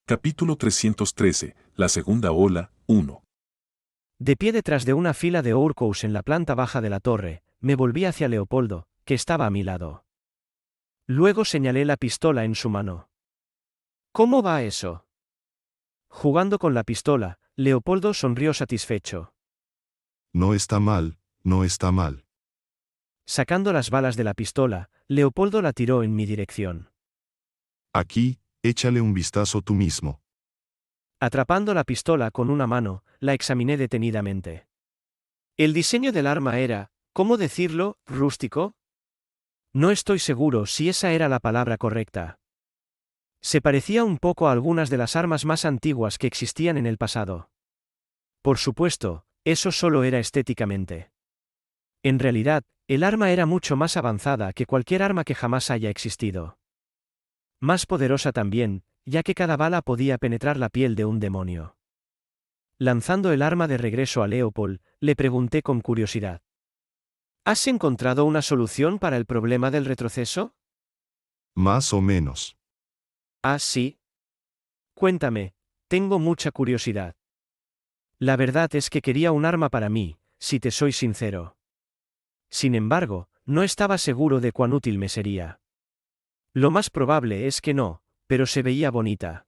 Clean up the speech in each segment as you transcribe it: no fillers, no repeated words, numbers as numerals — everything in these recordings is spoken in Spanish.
Capítulo 313, la segunda ola, 1. De pie detrás de una fila de Orcos en la planta baja de la torre, me volví hacia Leopoldo, que estaba a mi lado. Luego señalé la pistola en su mano. ¿Cómo va eso? Jugando con la pistola, Leopoldo sonrió satisfecho. No está mal, no está mal. Sacando las balas de la pistola, Leopoldo la tiró en mi dirección. Aquí, échale un vistazo tú mismo. Atrapando la pistola con una mano, la examiné detenidamente. El diseño del arma era, ¿cómo decirlo?, rústico. No estoy seguro si esa era la palabra correcta. Se parecía un poco a algunas de las armas más antiguas que existían en el pasado. Por supuesto, eso solo era estéticamente. En realidad, el arma era mucho más avanzada que cualquier arma que jamás haya existido. Más poderosa también, ya que cada bala podía penetrar la piel de un demonio. Lanzando el arma de regreso a Leopold, le pregunté con curiosidad. ¿Has encontrado una solución para el problema del retroceso? Más o menos. Ah, sí. Cuéntame, tengo mucha curiosidad. La verdad es que quería un arma para mí, si te soy sincero. Sin embargo, no estaba seguro de cuán útil me sería. Lo más probable es que no, pero se veía bonita.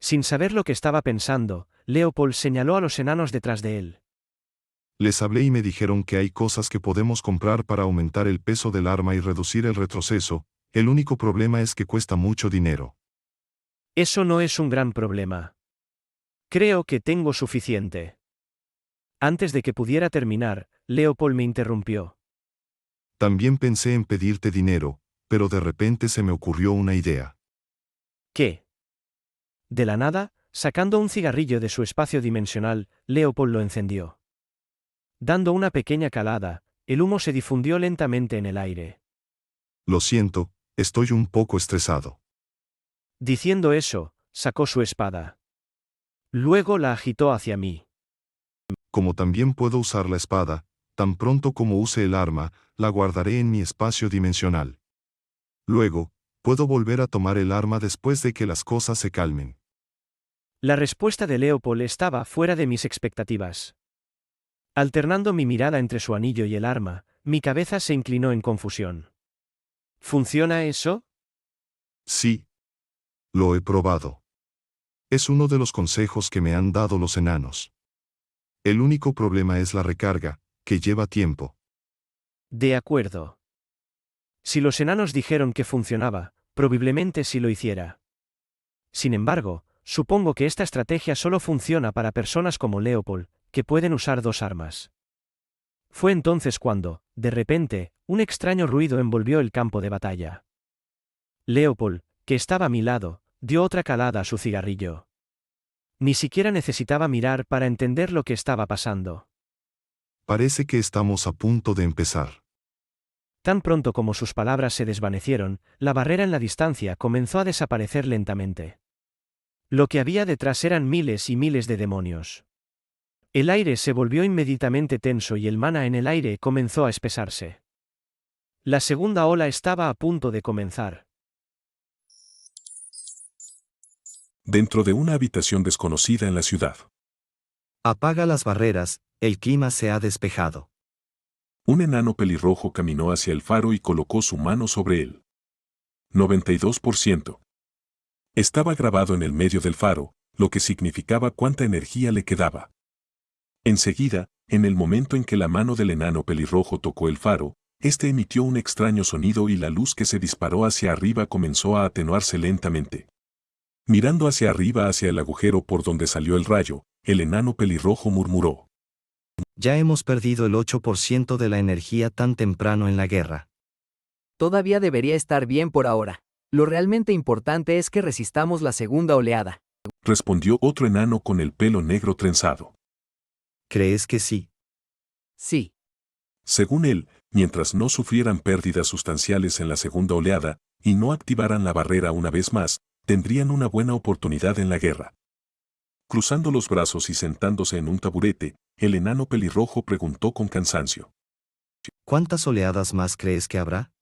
Sin saber lo que estaba pensando, Leopold señaló a los enanos detrás de él. Les hablé y me dijeron que hay cosas que podemos comprar para aumentar el peso del arma y reducir el retroceso, el único problema es que cuesta mucho dinero. Eso no es un gran problema. Creo que tengo suficiente. Antes de que pudiera terminar, Leopold me interrumpió. También pensé en pedirte dinero, pero de repente se me ocurrió una idea. ¿Qué? De la nada, sacando un cigarrillo de su espacio dimensional, Leopold lo encendió. Dando una pequeña calada, el humo se difundió lentamente en el aire. Lo siento, estoy un poco estresado. Diciendo eso, sacó su espada. Luego la agitó hacia mí. Como también puedo usar la espada, tan pronto como use el arma, la guardaré en mi espacio dimensional. Luego, puedo volver a tomar el arma después de que las cosas se calmen. La respuesta de Leopold estaba fuera de mis expectativas. Alternando mi mirada entre su anillo y el arma, mi cabeza se inclinó en confusión. ¿Funciona eso? Sí. Lo he probado. Es uno de los consejos que me han dado los enanos. El único problema es la recarga, que lleva tiempo. De acuerdo. Si los enanos dijeron que funcionaba, probablemente sí lo hiciera. Sin embargo, supongo que esta estrategia solo funciona para personas como Leopold, que pueden usar dos armas. Fue entonces cuando, de repente, un extraño ruido envolvió el campo de batalla. Leopold, que estaba a mi lado, dio otra calada a su cigarrillo. Ni siquiera necesitaba mirar para entender lo que estaba pasando. Parece que estamos a punto de empezar. Tan pronto como sus palabras se desvanecieron, la barrera en la distancia comenzó a desaparecer lentamente. Lo que había detrás eran miles y miles de demonios. El aire se volvió inmediatamente tenso y el mana en el aire comenzó a espesarse. La segunda ola estaba a punto de comenzar. Dentro de una habitación desconocida en la ciudad. Apaga las barreras, el clima se ha despejado. Un enano pelirrojo caminó hacia el faro y colocó su mano sobre él. 92%. Estaba grabado en el medio del faro, lo que significaba cuánta energía le quedaba. Enseguida, en el momento en que la mano del enano pelirrojo tocó el faro, este emitió un extraño sonido y la luz que se disparó hacia arriba comenzó a atenuarse lentamente. Mirando hacia arriba hacia el agujero por donde salió el rayo, el enano pelirrojo murmuró. Ya hemos perdido el 8% de la energía tan temprano en la guerra. Todavía debería estar bien por ahora. Lo realmente importante es que resistamos la segunda oleada. Respondió otro enano con el pelo negro trenzado. ¿Crees que sí? Sí. Según él, mientras no sufrieran pérdidas sustanciales en la segunda oleada, y no activaran la barrera una vez más, tendrían una buena oportunidad en la guerra. Cruzando los brazos y sentándose en un taburete, el enano pelirrojo preguntó con cansancio. ¿Cuántas oleadas más crees que habrá?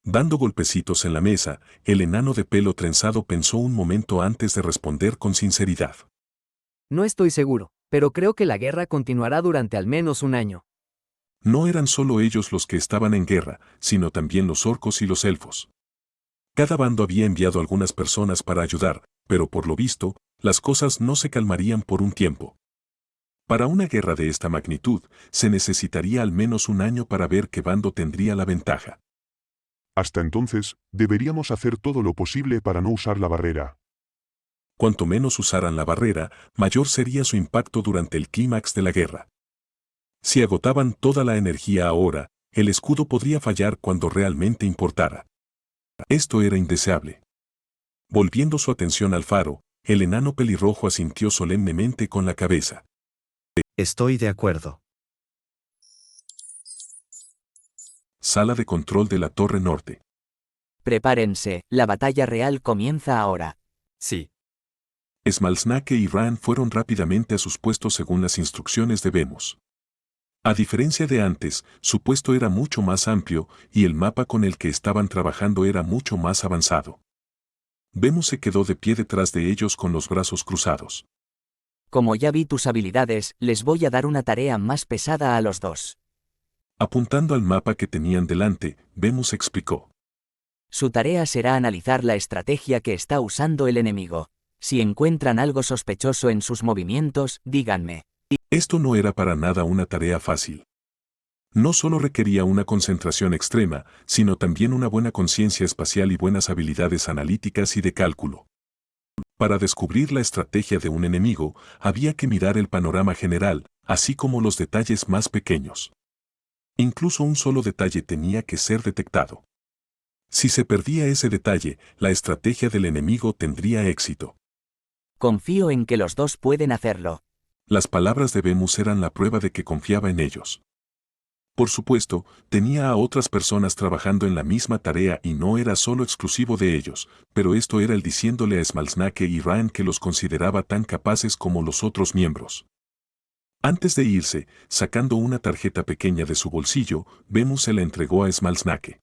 Dando golpecitos en la mesa, el enano de pelo trenzado pensó un momento antes de responder con sinceridad. No estoy seguro, pero creo que la guerra continuará durante al menos un año. No eran solo ellos los que estaban en guerra, sino también los orcos y los elfos. Cada bando había enviado algunas personas para ayudar, pero por lo visto, las cosas no se calmarían por un tiempo. Para una guerra de esta magnitud, se necesitaría al menos un año para ver qué bando tendría la ventaja. Hasta entonces, deberíamos hacer todo lo posible para no usar la barrera. Cuanto menos usaran la barrera, mayor sería su impacto durante el clímax de la guerra. Si agotaban toda la energía ahora, el escudo podría fallar cuando realmente importara. Esto era indeseable. Volviendo su atención al faro, el enano pelirrojo asintió solemnemente con la cabeza. Estoy de acuerdo. Sala de control de la Torre Norte. Prepárense, la batalla real comienza ahora. Sí. Smalsnake y Ran fueron rápidamente a sus puestos según las instrucciones de Vemos. A diferencia de antes, su puesto era mucho más amplio y el mapa con el que estaban trabajando era mucho más avanzado. Vemos se quedó de pie detrás de ellos con los brazos cruzados. Como ya vi tus habilidades, les voy a dar una tarea más pesada a los dos. Apuntando al mapa que tenían delante, Vemos explicó. Su tarea será analizar la estrategia que está usando el enemigo. Si encuentran algo sospechoso en sus movimientos, díganme. Esto no era para nada una tarea fácil. No solo requería una concentración extrema, sino también una buena conciencia espacial y buenas habilidades analíticas y de cálculo. Para descubrir la estrategia de un enemigo, había que mirar el panorama general, así como los detalles más pequeños. Incluso un solo detalle tenía que ser detectado. Si se perdía ese detalle, la estrategia del enemigo tendría éxito. Confío en que los dos pueden hacerlo. Las palabras de Vemos eran la prueba de que confiaba en ellos. Por supuesto, tenía a otras personas trabajando en la misma tarea y no era solo exclusivo de ellos, pero esto era él diciéndole a Smalsnake y Ryan que los consideraba tan capaces como los otros miembros. Antes de irse, sacando una tarjeta pequeña de su bolsillo, Vemos se la entregó a Smalsnake.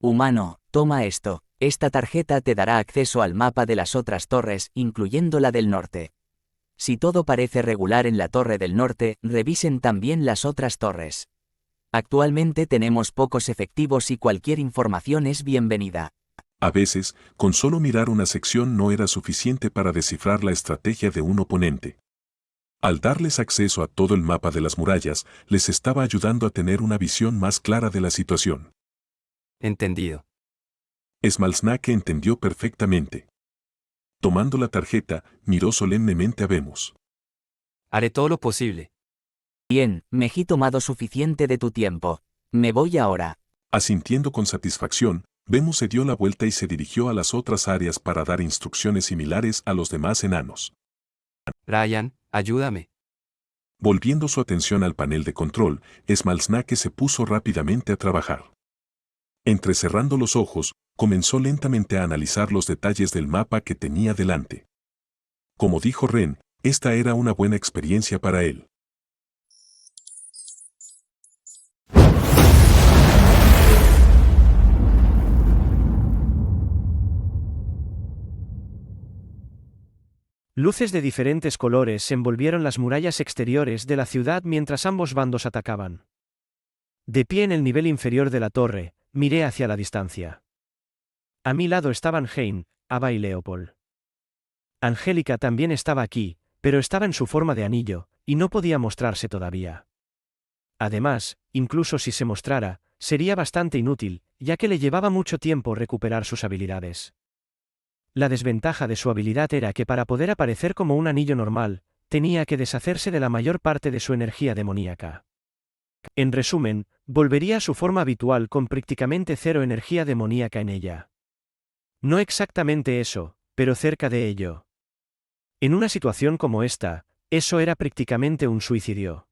Humano, toma esto. Esta tarjeta te dará acceso al mapa de las otras torres, incluyendo la del norte. Si todo parece regular en la torre del norte, revisen también las otras torres. Actualmente tenemos pocos efectivos y cualquier información es bienvenida. A veces, con solo mirar una sección no era suficiente para descifrar la estrategia de un oponente. Al darles acceso a todo el mapa de las murallas, les estaba ayudando a tener una visión más clara de la situación. Entendido. Smalsnake entendió perfectamente. Tomando la tarjeta, miró solemnemente a Vemos. Haré todo lo posible. Bien, me he tomado suficiente de tu tiempo. Me voy ahora. Asintiendo con satisfacción, Vemos se dio la vuelta y se dirigió a las otras áreas para dar instrucciones similares a los demás enanos. Ryan, ayúdame. Volviendo su atención al panel de control, Smalsnake se puso rápidamente a trabajar. Entrecerrando los ojos, comenzó lentamente a analizar los detalles del mapa que tenía delante. Como dijo Ren, esta era una buena experiencia para él. Luces de diferentes colores envolvieron las murallas exteriores de la ciudad mientras ambos bandos atacaban. De pie en el nivel inferior de la torre, miré hacia la distancia. A mi lado estaban Hein, Ava y Leopold. Angélica también estaba aquí, pero estaba en su forma de anillo, y no podía mostrarse todavía. Además, incluso si se mostrara, sería bastante inútil, ya que le llevaba mucho tiempo recuperar sus habilidades. La desventaja de su habilidad era que para poder aparecer como un anillo normal, tenía que deshacerse de la mayor parte de su energía demoníaca. En resumen, volvería a su forma habitual con prácticamente cero energía demoníaca en ella. No exactamente eso, pero cerca de ello. En una situación como esta, eso era prácticamente un suicidio.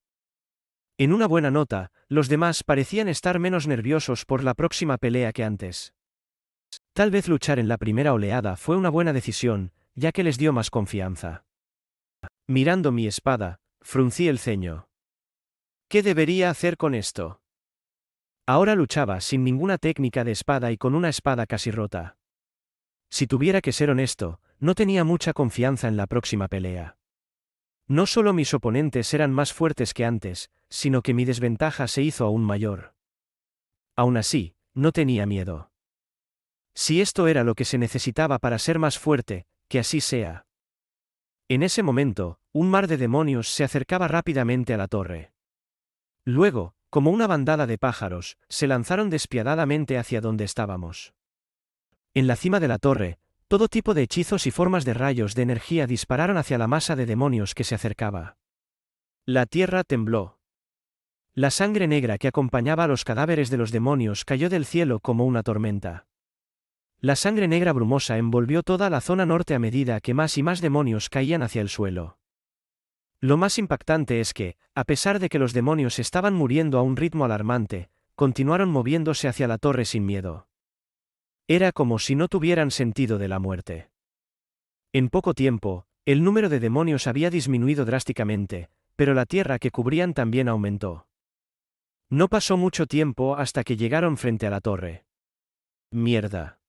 En una buena nota, los demás parecían estar menos nerviosos por la próxima pelea que antes. Tal vez luchar en la primera oleada fue una buena decisión, ya que les dio más confianza. Mirando mi espada, fruncí el ceño. ¿Qué debería hacer con esto? Ahora luchaba sin ninguna técnica de espada y con una espada casi rota. Si tuviera que ser honesto, no tenía mucha confianza en la próxima pelea. No solo mis oponentes eran más fuertes que antes, sino que mi desventaja se hizo aún mayor. Aún así, no tenía miedo. Si esto era lo que se necesitaba para ser más fuerte, que así sea. En ese momento, un mar de demonios se acercaba rápidamente a la torre. Luego, como una bandada de pájaros, se lanzaron despiadadamente hacia donde estábamos. En la cima de la torre, todo tipo de hechizos y formas de rayos de energía dispararon hacia la masa de demonios que se acercaba. La tierra tembló. La sangre negra que acompañaba a los cadáveres de los demonios cayó del cielo como una tormenta. La sangre negra brumosa envolvió toda la zona norte a medida que más y más demonios caían hacia el suelo. Lo más impactante es que, a pesar de que los demonios estaban muriendo a un ritmo alarmante, continuaron moviéndose hacia la torre sin miedo. Era como si no tuvieran sentido de la muerte. En poco tiempo, el número de demonios había disminuido drásticamente, pero la tierra que cubrían también aumentó. No pasó mucho tiempo hasta que llegaron frente a la torre. Mierda.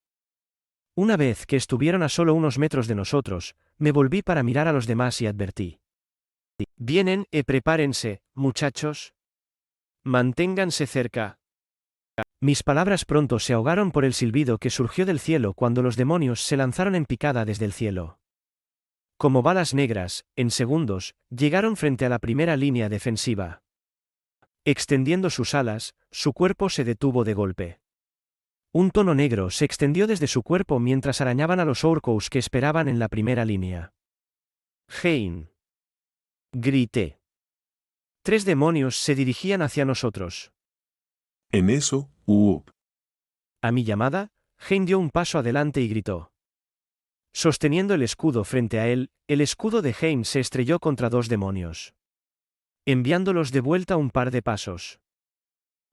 Una vez que estuvieron a solo unos metros de nosotros, me volví para mirar a los demás y advertí. Vienen, prepárense, muchachos. Manténganse cerca. Mis palabras pronto se ahogaron por el silbido que surgió del cielo cuando los demonios se lanzaron en picada desde el cielo. Como balas negras, en segundos, llegaron frente a la primera línea defensiva. Extendiendo sus alas, su cuerpo se detuvo de golpe. Un tono negro se extendió desde su cuerpo mientras arañaban a los orcos que esperaban en la primera línea. Hein. Grité. 3 demonios se dirigían hacia nosotros. En eso, A mi llamada, Hein dio un paso adelante y gritó. Sosteniendo el escudo frente a él, el escudo de Hein se estrelló contra 2 demonios, enviándolos de vuelta un par de pasos.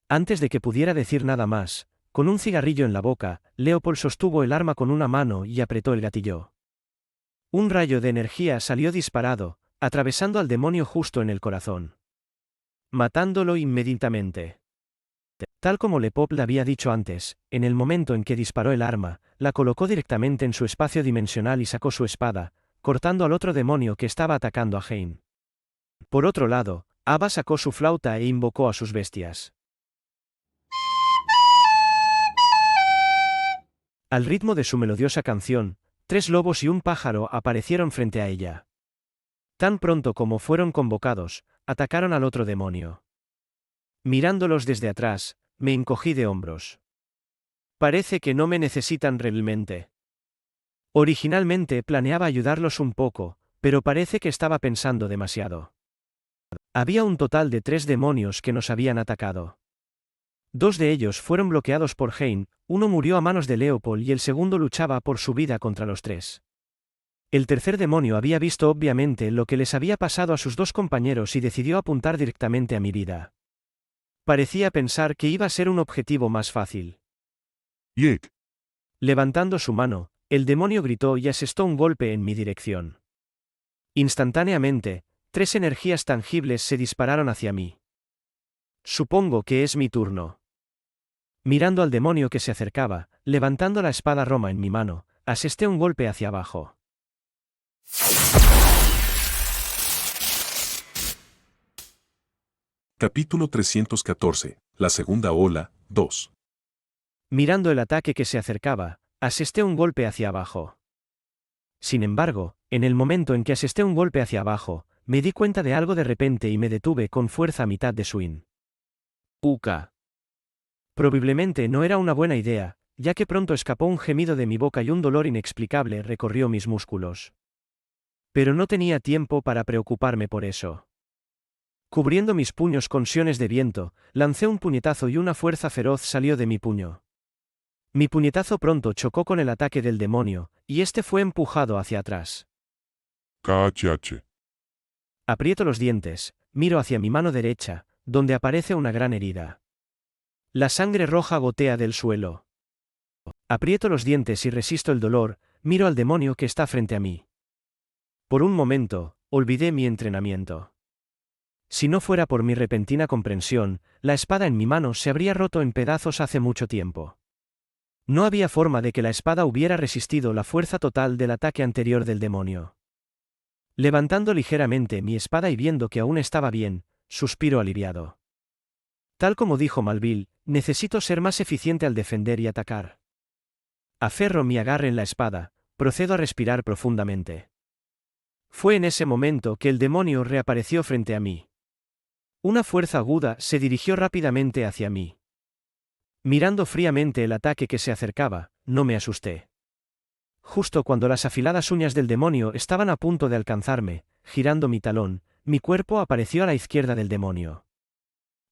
Antes de que pudiera decir nada más, con un cigarrillo en la boca, Leopold sostuvo el arma con una mano y apretó el gatillo. Un rayo de energía salió disparado, atravesando al demonio justo en el corazón, matándolo inmediatamente. Tal como Leopold había dicho antes, en el momento en que disparó el arma, la colocó directamente en su espacio dimensional y sacó su espada, cortando al otro demonio que estaba atacando a Hein. Por otro lado, Abba sacó su flauta e invocó a sus bestias. Al ritmo de su melodiosa canción, 3 lobos y un pájaro aparecieron frente a ella. Tan pronto como fueron convocados, atacaron al otro demonio. Mirándolos desde atrás, me encogí de hombros. Parece que no me necesitan realmente. Originalmente planeaba ayudarlos un poco, pero parece que estaba pensando demasiado. Había un total de 3 demonios que nos habían atacado. 2 de ellos fueron bloqueados por Hein, uno murió a manos de Leopold y el segundo luchaba por su vida contra los 3. El tercer demonio había visto obviamente lo que les había pasado a sus 2 compañeros y decidió apuntar directamente a mi vida. Parecía pensar que iba a ser un objetivo más fácil. Yek. Levantando su mano, el demonio gritó y asestó un golpe en mi dirección. Instantáneamente, 3 energías tangibles se dispararon hacia mí. Supongo que es mi turno. Mirando al demonio que se acercaba, levantando la espada Roma en mi mano, asesté un golpe hacia abajo. Capítulo 314. La segunda ola, 2. Mirando el ataque que se acercaba, asesté un golpe hacia abajo. Sin embargo, en el momento en que asesté un golpe hacia abajo, me di cuenta de algo de repente y me detuve con fuerza a mitad de swing. Uka. Probablemente no era una buena idea, ya que pronto escapó un gemido de mi boca y un dolor inexplicable recorrió mis músculos. Pero no tenía tiempo para preocuparme por eso. Cubriendo mis puños con siones de viento, lancé un puñetazo y una fuerza feroz salió de mi puño. Mi puñetazo pronto chocó con el ataque del demonio, y este fue empujado hacia atrás. KHH. Aprieto los dientes, miro hacia mi mano derecha, donde aparece una gran herida. La sangre roja gotea del suelo. Aprieto los dientes y resisto el dolor, miro al demonio que está frente a mí. Por un momento, olvidé mi entrenamiento. Si no fuera por mi repentina comprensión, la espada en mi mano se habría roto en pedazos hace mucho tiempo. No había forma de que la espada hubiera resistido la fuerza total del ataque anterior del demonio. Levantando ligeramente mi espada y viendo que aún estaba bien, suspiro aliviado. Tal como dijo Malville, necesito ser más eficiente al defender y atacar. Aferro mi agarre en la espada, procedo a respirar profundamente. Fue en ese momento que el demonio reapareció frente a mí. Una fuerza aguda se dirigió rápidamente hacia mí. Mirando fríamente el ataque que se acercaba, no me asusté. Justo cuando las afiladas uñas del demonio estaban a punto de alcanzarme, girando mi talón, mi cuerpo apareció a la izquierda del demonio.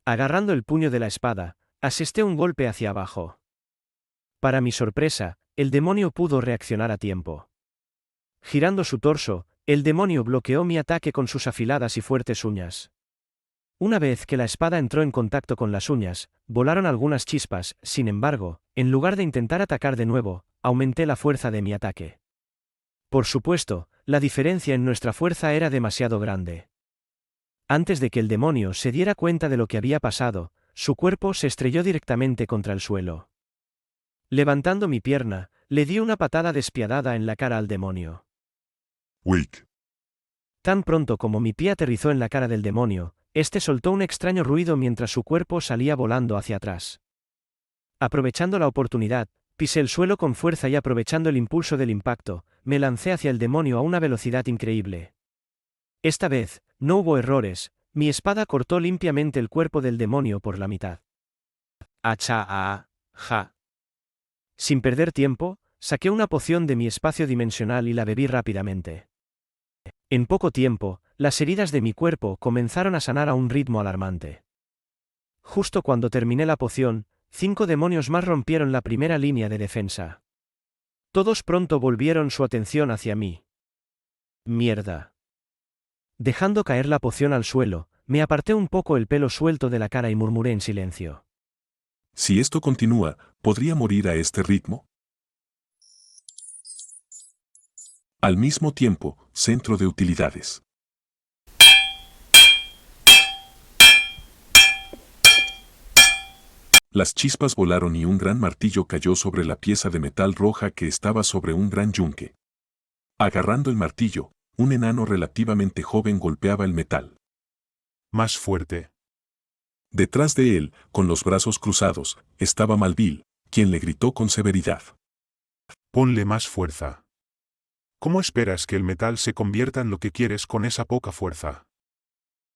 Agarrando el puño de la espada, asesté un golpe hacia abajo. Para mi sorpresa, el demonio pudo reaccionar a tiempo. Girando su torso, el demonio bloqueó mi ataque con sus afiladas y fuertes uñas. Una vez que la espada entró en contacto con las uñas, volaron algunas chispas, sin embargo, en lugar de intentar atacar de nuevo, aumenté la fuerza de mi ataque. Por supuesto, la diferencia en nuestra fuerza era demasiado grande. Antes de que el demonio se diera cuenta de lo que había pasado, su cuerpo se estrelló directamente contra el suelo. Levantando mi pierna, le di una patada despiadada en la cara al demonio. Wake. Tan pronto como mi pie aterrizó en la cara del demonio, este soltó un extraño ruido mientras su cuerpo salía volando hacia atrás. Aprovechando la oportunidad, pisé el suelo con fuerza y aprovechando el impulso del impacto, me lancé hacia el demonio a una velocidad increíble. Esta vez, no hubo errores, mi espada cortó limpiamente el cuerpo del demonio por la mitad. Ja. Sin perder tiempo, saqué una poción de mi espacio dimensional y la bebí rápidamente. En poco tiempo, las heridas de mi cuerpo comenzaron a sanar a un ritmo alarmante. Justo cuando terminé la poción, 5 demonios más rompieron la primera línea de defensa. Todos pronto volvieron su atención hacia mí. Mierda. Dejando caer la poción al suelo, me aparté un poco el pelo suelto de la cara y murmuré en silencio. Si esto continúa, ¿podría morir a este ritmo? Al mismo tiempo, centro de utilidades. Las chispas volaron y un gran martillo cayó sobre la pieza de metal roja que estaba sobre un gran yunque. Agarrando el martillo, un enano relativamente joven golpeaba el metal. Más fuerte. Detrás de él, con los brazos cruzados, estaba Malville, quien le gritó con severidad. Ponle más fuerza. ¿Cómo esperas que el metal se convierta en lo que quieres con esa poca fuerza?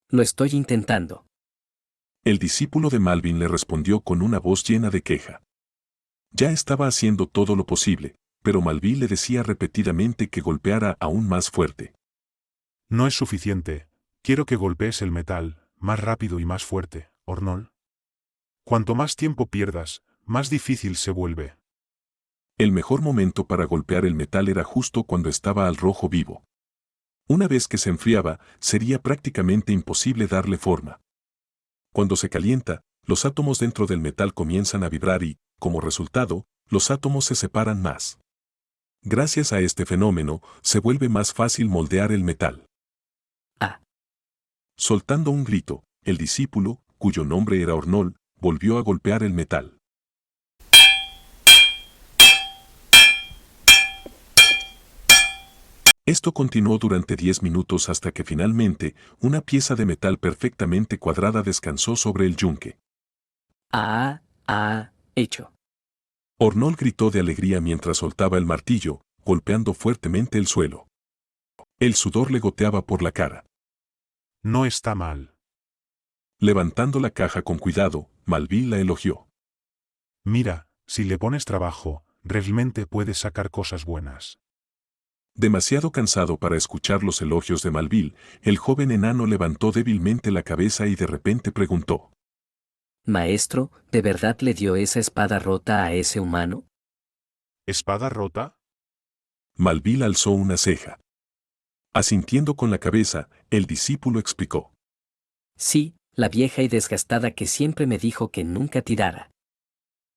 Lo estoy intentando. El discípulo de Malvin le respondió con una voz llena de queja. Ya estaba haciendo todo lo posible, pero Malvin le decía repetidamente que golpeara aún más fuerte. No es suficiente. Quiero que golpees el metal, más rápido y más fuerte, Ornol. Cuanto más tiempo pierdas, más difícil se vuelve. El mejor momento para golpear el metal era justo cuando estaba al rojo vivo. Una vez que se enfriaba, sería prácticamente imposible darle forma. Cuando se calienta, los átomos dentro del metal comienzan a vibrar y, como resultado, los átomos se separan más. Gracias a este fenómeno, se vuelve más fácil moldear el metal. Ah. Soltando un grito, el discípulo, cuyo nombre era Ornol, volvió a golpear el metal. Esto continuó durante 10 minutos hasta que finalmente, una pieza de metal perfectamente cuadrada descansó sobre el yunque. Hecho. Ornol gritó de alegría mientras soltaba el martillo, golpeando fuertemente el suelo. El sudor le goteaba por la cara. No está mal. Levantando la caja con cuidado, Malvin la elogió. Mira, si le pones trabajo, realmente puedes sacar cosas buenas. Demasiado cansado para escuchar los elogios de Malvin, el joven enano levantó débilmente la cabeza y de repente preguntó. Maestro, ¿de verdad le dio esa espada rota a ese humano? ¿Espada rota? Malvin alzó una ceja. Asintiendo con la cabeza, el discípulo explicó. Sí, la vieja y desgastada que siempre me dijo que nunca tirara.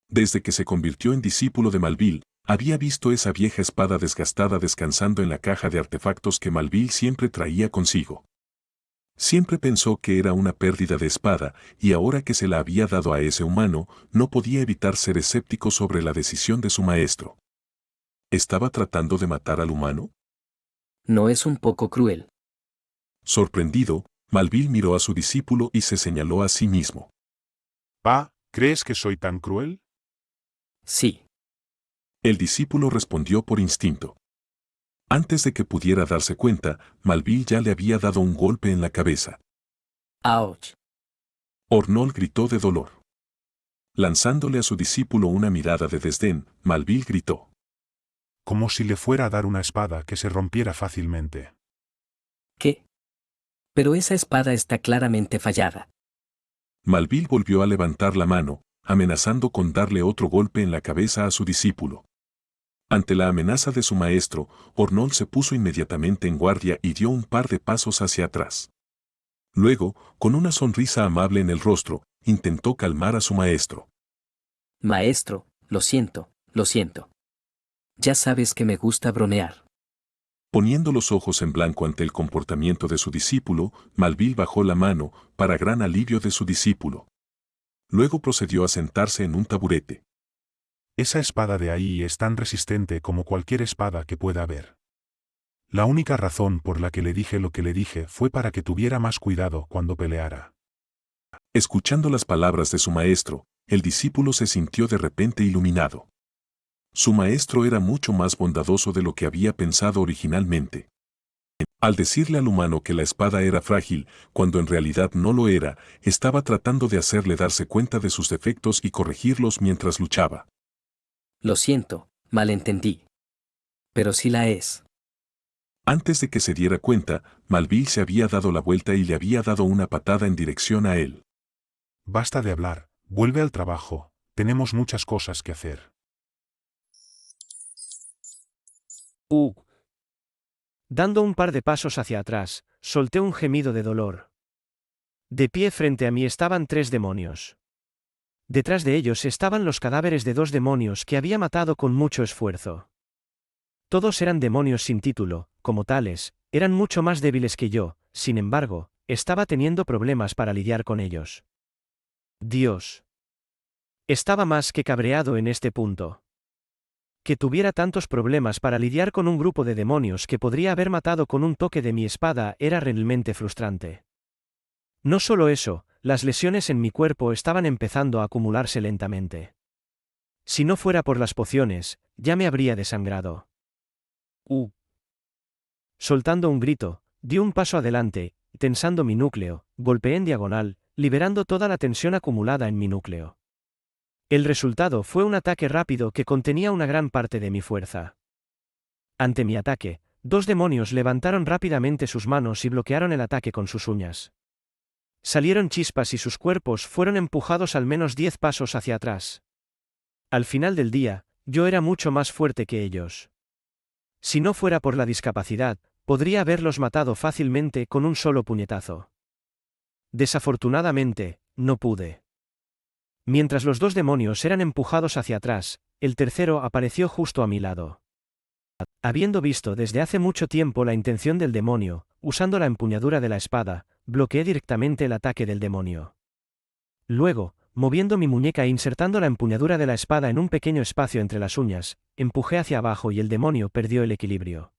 Desde que se convirtió en discípulo de Malvin, había visto esa vieja espada desgastada descansando en la caja de artefactos que Malvin siempre traía consigo. Siempre pensó que era una pérdida de espada, y ahora que se la había dado a ese humano, no podía evitar ser escéptico sobre la decisión de su maestro. ¿Estaba tratando de matar al humano? ¿No es un poco cruel? Sorprendido, Malville miró a su discípulo y se señaló a sí mismo. Pa, ¿crees que soy tan cruel? Sí. El discípulo respondió por instinto. Antes de que pudiera darse cuenta, Malville ya le había dado un golpe en la cabeza. ¡Auch! Ornol gritó de dolor. Lanzándole a su discípulo una mirada de desdén, Malville gritó. Como si le fuera a dar una espada que se rompiera fácilmente. ¿Qué? Pero esa espada está claramente fallada. Malville volvió a levantar la mano, amenazando con darle otro golpe en la cabeza a su discípulo. Ante la amenaza de su maestro, Ornol se puso inmediatamente en guardia y dio un par de pasos hacia atrás. Luego, con una sonrisa amable en el rostro, intentó calmar a su maestro. Maestro, lo siento, lo siento. Ya sabes que me gusta bromear. Poniendo los ojos en blanco ante el comportamiento de su discípulo, Malville bajó la mano, para gran alivio de su discípulo. Luego procedió a sentarse en un taburete. Esa espada de ahí es tan resistente como cualquier espada que pueda haber. La única razón por la que le dije lo que le dije fue para que tuviera más cuidado cuando peleara. Escuchando las palabras de su maestro, el discípulo se sintió de repente iluminado. Su maestro era mucho más bondadoso de lo que había pensado originalmente. Al decirle al humano que la espada era frágil, cuando en realidad no lo era, estaba tratando de hacerle darse cuenta de sus defectos y corregirlos mientras luchaba. Lo siento, malentendí. Pero sí la es. Antes de que se diera cuenta, Malville se había dado la vuelta y le había dado una patada en dirección a él. Basta de hablar, vuelve al trabajo, tenemos muchas cosas que hacer. Dando un par de pasos hacia atrás, solté un gemido de dolor. De pie frente a mí estaban 3 demonios. Detrás de ellos estaban los cadáveres de 2 demonios que había matado con mucho esfuerzo. Todos eran demonios sin título, como tales, eran mucho más débiles que yo, sin embargo, estaba teniendo problemas para lidiar con ellos. Dios. Estaba más que cabreado en este punto. Que tuviera tantos problemas para lidiar con un grupo de demonios que podría haber matado con un toque de mi espada era realmente frustrante. No solo eso, las lesiones en mi cuerpo estaban empezando a acumularse lentamente. Si no fuera por las pociones, ya me habría desangrado. Soltando un grito, di un paso adelante, tensando mi núcleo, golpeé en diagonal, liberando toda la tensión acumulada en mi núcleo. El resultado fue un ataque rápido que contenía una gran parte de mi fuerza. Ante mi ataque, 2 demonios levantaron rápidamente sus manos y bloquearon el ataque con sus uñas. Salieron chispas y sus cuerpos fueron empujados al menos 10 pasos hacia atrás. Al final del día, yo era mucho más fuerte que ellos. Si no fuera por la discapacidad, podría haberlos matado fácilmente con un solo puñetazo. Desafortunadamente, no pude. Mientras los 2 demonios eran empujados hacia atrás, el tercero apareció justo a mi lado. Habiendo visto desde hace mucho tiempo la intención del demonio, usando la empuñadura de la espada, bloqueé directamente el ataque del demonio. Luego, moviendo mi muñeca e insertando la empuñadura de la espada en un pequeño espacio entre las uñas, empujé hacia abajo y el demonio perdió el equilibrio.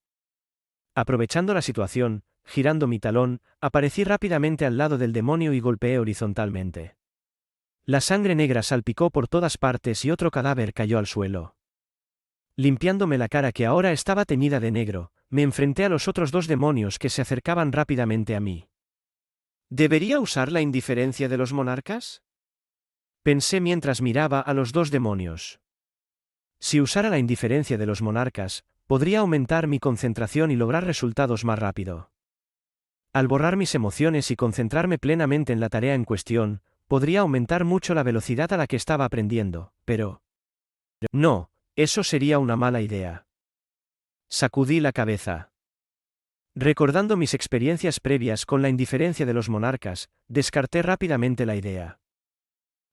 Aprovechando la situación, girando mi talón, aparecí rápidamente al lado del demonio y golpeé horizontalmente. La sangre negra salpicó por todas partes y otro cadáver cayó al suelo. Limpiándome la cara que ahora estaba teñida de negro, me enfrenté a los otros 2 demonios que se acercaban rápidamente a mí. ¿Debería usar la indiferencia de los monarcas? Pensé mientras miraba a los 2 demonios. Si usara la indiferencia de los monarcas, podría aumentar mi concentración y lograr resultados más rápido. Al borrar mis emociones y concentrarme plenamente en la tarea en cuestión, podría aumentar mucho la velocidad a la que estaba aprendiendo, pero... No, eso sería una mala idea. Sacudí la cabeza. Recordando mis experiencias previas con la indiferencia de los monarcas, descarté rápidamente la idea.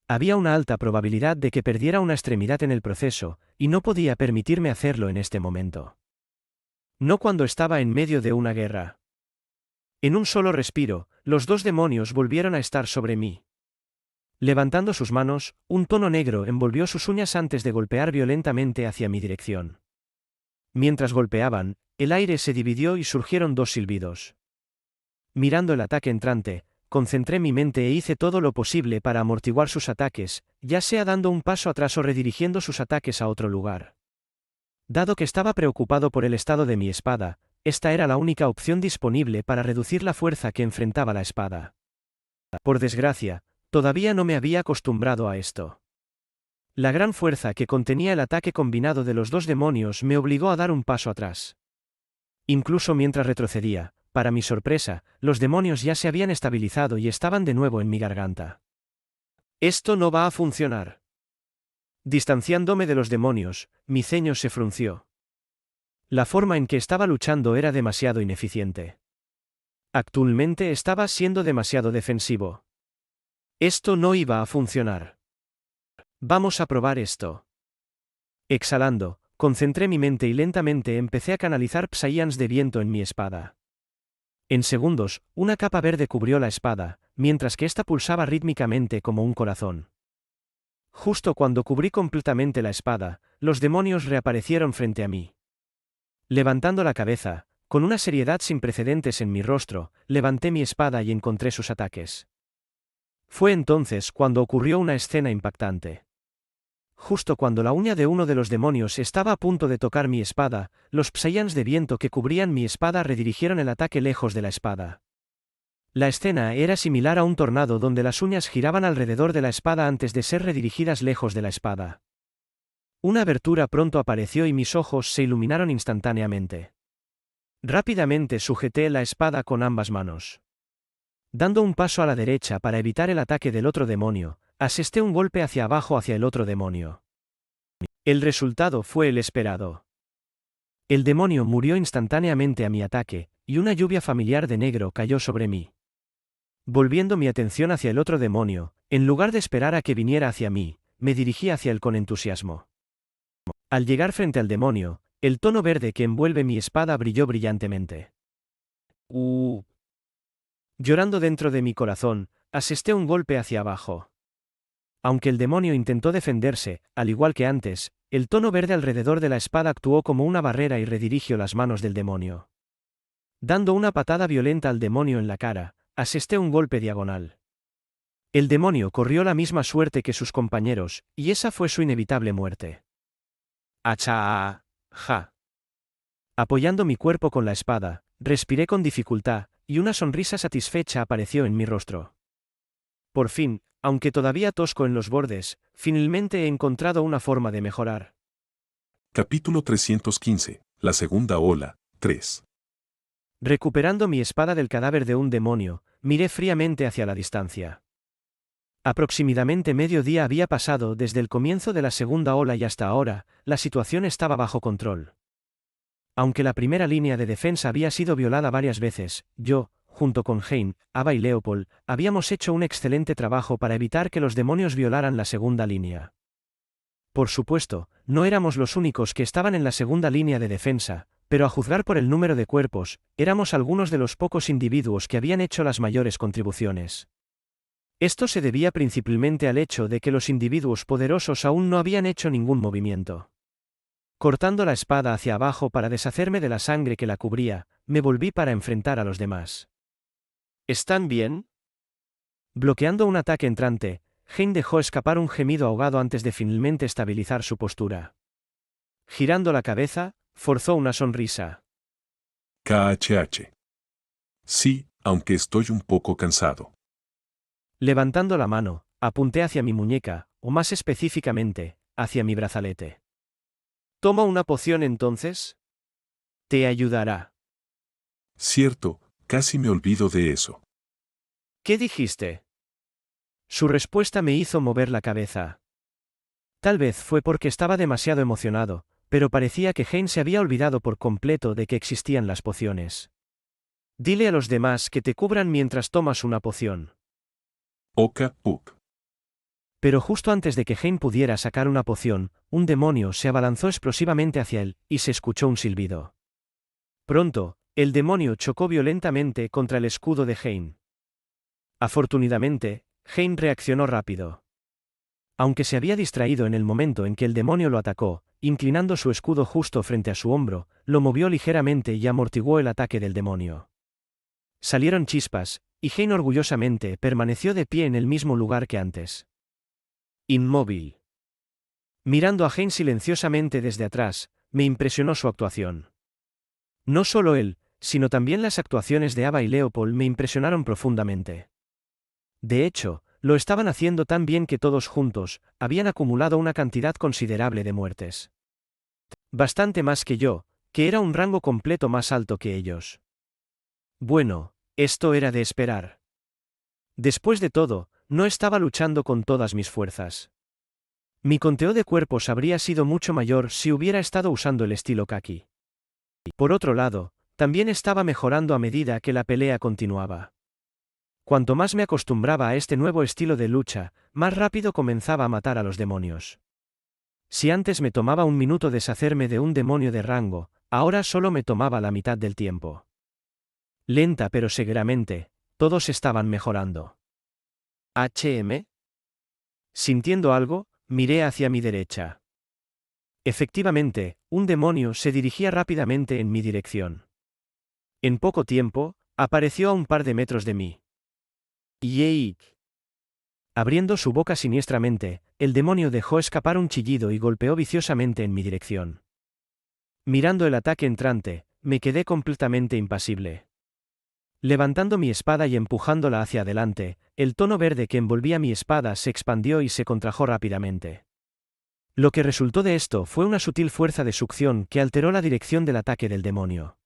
Había una alta probabilidad de que perdiera una extremidad en el proceso, y no podía permitirme hacerlo en este momento. No cuando estaba en medio de una guerra. En un solo respiro, los dos demonios volvieron a estar sobre mí. Levantando sus manos, un tono negro envolvió sus uñas antes de golpear violentamente hacia mi dirección. Mientras golpeaban, el aire se dividió y surgieron dos silbidos. Mirando el ataque entrante, concentré mi mente e hice todo lo posible para amortiguar sus ataques, ya sea dando un paso atrás o redirigiendo sus ataques a otro lugar. Dado que estaba preocupado por el estado de mi espada, esta era la única opción disponible para reducir la fuerza que enfrentaba la espada. Por desgracia, todavía no me había acostumbrado a esto. La gran fuerza que contenía el ataque combinado de los dos demonios me obligó a dar un paso atrás. Incluso mientras retrocedía, para mi sorpresa, los demonios ya se habían estabilizado y estaban de nuevo en mi garganta. Esto no va a funcionar. Distanciándome de los demonios, mi ceño se frunció. La forma en que estaba luchando era demasiado ineficiente. Actualmente estaba siendo demasiado defensivo. Esto no iba a funcionar. Vamos a probar esto. Exhalando, concentré mi mente y lentamente empecé a canalizar psaiyans de viento en mi espada. En segundos, una capa verde cubrió la espada, mientras que ésta pulsaba rítmicamente como un corazón. Justo cuando cubrí completamente la espada, los demonios reaparecieron frente a mí. Levantando la cabeza, con una seriedad sin precedentes en mi rostro, levanté mi espada y encontré sus ataques. Fue entonces cuando ocurrió una escena impactante. Justo cuando la uña de uno de los demonios estaba a punto de tocar mi espada, los psaiyans de viento que cubrían mi espada redirigieron el ataque lejos de la espada. La escena era similar a un tornado donde las uñas giraban alrededor de la espada antes de ser redirigidas lejos de la espada. Una abertura pronto apareció y mis ojos se iluminaron instantáneamente. Rápidamente sujeté la espada con ambas manos. Dando un paso a la derecha para evitar el ataque del otro demonio, asesté un golpe hacia abajo hacia el otro demonio. El resultado fue el esperado. El demonio murió instantáneamente a mi ataque, y una lluvia familiar de negro cayó sobre mí. Volviendo mi atención hacia el otro demonio, en lugar de esperar a que viniera hacia mí, me dirigí hacia él con entusiasmo. Al llegar frente al demonio, el tono verde que envuelve mi espada brilló brillantemente. Llorando dentro de mi corazón, asesté un golpe hacia abajo. Aunque el demonio intentó defenderse, al igual que antes, el tono verde alrededor de la espada actuó como una barrera y redirigió las manos del demonio. Dando una patada violenta al demonio en la cara, asesté un golpe diagonal. El demonio corrió la misma suerte que sus compañeros, y esa fue su inevitable muerte. ¡Acha! ¡Ja! Apoyando mi cuerpo con la espada, respiré con dificultad, y una sonrisa satisfecha apareció en mi rostro. Por fin, aunque todavía tosco en los bordes, finalmente he encontrado una forma de mejorar. Capítulo 315. La segunda ola. 3. Recuperando mi espada del cadáver de un demonio, miré fríamente hacia la distancia. Aproximadamente medio día había pasado desde el comienzo de la segunda ola y hasta ahora, la situación estaba bajo control. Aunque la primera línea de defensa había sido violada varias veces, yo, junto con Hein, Ava y Leopold, habíamos hecho un excelente trabajo para evitar que los demonios violaran la segunda línea. Por supuesto, no éramos los únicos que estaban en la segunda línea de defensa, pero a juzgar por el número de cuerpos, éramos algunos de los pocos individuos que habían hecho las mayores contribuciones. Esto se debía principalmente al hecho de que los individuos poderosos aún no habían hecho ningún movimiento. Cortando la espada hacia abajo para deshacerme de la sangre que la cubría, me volví para enfrentar a los demás. ¿Están bien? Bloqueando un ataque entrante, Hein dejó escapar un gemido ahogado antes de finalmente estabilizar su postura. Girando la cabeza, forzó una sonrisa. KHH. Sí, aunque estoy un poco cansado. Levantando la mano, apunté hacia mi muñeca, o más específicamente, hacia mi brazalete. ¿Toma una poción entonces? Te ayudará. Cierto, casi me olvido de eso. ¿Qué dijiste? Su respuesta me hizo mover la cabeza. Tal vez fue porque estaba demasiado emocionado, pero parecía que Hein se había olvidado por completo de que existían las pociones. Dile a los demás que te cubran mientras tomas una poción. Oka Puk. Pero justo antes de que Hein pudiera sacar una poción, un demonio se abalanzó explosivamente hacia él, y se escuchó un silbido. Pronto, El demonio chocó violentamente contra el escudo de Hein. Afortunadamente, Hein reaccionó rápido. Aunque se había distraído en el momento en que el demonio lo atacó, inclinando su escudo justo frente a su hombro, lo movió ligeramente y amortiguó el ataque del demonio. Salieron chispas, y Hein orgullosamente permaneció de pie en el mismo lugar que antes. Inmóvil. Mirando a Hein silenciosamente desde atrás, me impresionó su actuación. No solo él, sino también las actuaciones de Ava y Leopold me impresionaron profundamente. De hecho, lo estaban haciendo tan bien que todos juntos habían acumulado una cantidad considerable de muertes. Bastante más que yo, que era un rango completo más alto que ellos. Bueno, esto era de esperar. Después de todo, no estaba luchando con todas mis fuerzas. Mi conteo de cuerpos habría sido mucho mayor si hubiera estado usando el estilo Kaki. Por otro lado, también estaba mejorando a medida que la pelea continuaba. Cuanto más me acostumbraba a este nuevo estilo de lucha, más rápido comenzaba a matar a los demonios. Si antes me tomaba un minuto deshacerme de un demonio de rango, ahora solo me tomaba la mitad del tiempo. Lenta pero seguramente, todos estaban mejorando. ¿HM? Sintiendo algo, miré hacia mi derecha. Efectivamente, un demonio se dirigía rápidamente en mi dirección. En poco tiempo, apareció a un par de metros de mí. ¡Yeik! Abriendo su boca siniestramente, el demonio dejó escapar un chillido y golpeó viciosamente en mi dirección. Mirando el ataque entrante, me quedé completamente impasible. Levantando mi espada y empujándola hacia adelante, el tono verde que envolvía mi espada se expandió y se contrajo rápidamente. Lo que resultó de esto fue una sutil fuerza de succión que alteró la dirección del ataque del demonio.